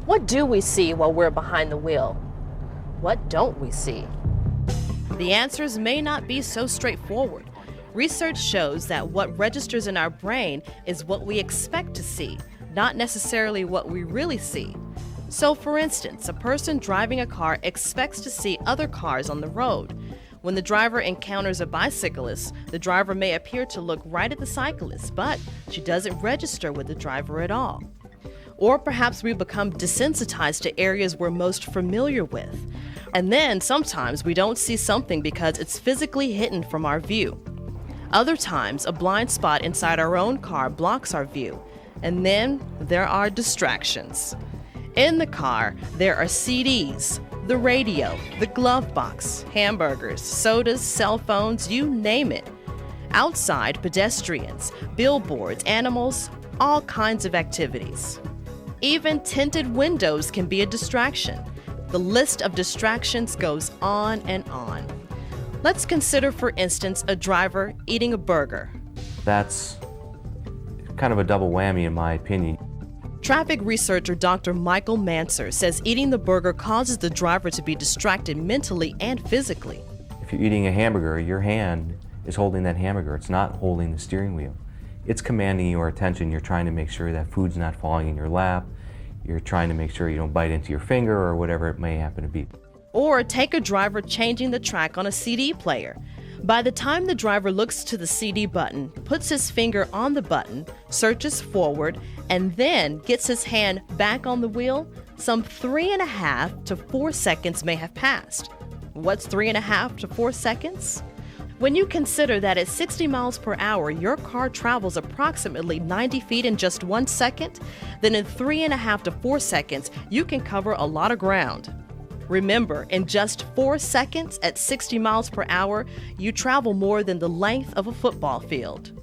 What do we see while we're behind the wheel? What don't we see? The answers may not be so straightforward. Research shows that what registers in our brain is what we expect to see, not necessarily what we really see. So, for instance, a person driving a car expects to see other cars on the road. When the driver encounters a bicyclist, the driver may appear to look right at the cyclist, but she doesn't register with the driver at all. Or perhaps we become desensitized to areas we're most familiar with. And then sometimes we don't see something because it's physically hidden from our view. Other times, a blind spot inside our own car blocks our view. And then there are distractions. In the car, there are CDs, the radio, the glove box, hamburgers, sodas, cell phones, you name it. Outside, pedestrians, billboards, animals, all kinds of activities. Even tinted windows can be a distraction. The list of distractions goes on and on. Let's consider, for instance, a driver eating a burger. That's kind of a double whammy in my opinion. Traffic researcher Dr. Michael Manser says eating the burger causes the driver to be distracted mentally and physically. If you're eating a hamburger, your hand is holding that hamburger. It's not holding the steering wheel. It's commanding your attention. You're trying to make sure that food's not falling in your lap. You're trying to make sure you don't bite into your finger or whatever it may happen to be. Or take a driver changing the track on a CD player. By the time the driver looks to the CD button, puts his finger on the button, searches forward, and then gets his hand back on the wheel, some 3.5 to 4 seconds may have passed. What's 3.5 to 4 seconds? When you consider that at 60 miles per hour, your car travels approximately 90 feet in just 1 second, then in 3.5 to 4 seconds, you can cover a lot of ground. Remember, in just 4 seconds at 60 miles per hour, you travel more than the length of a football field.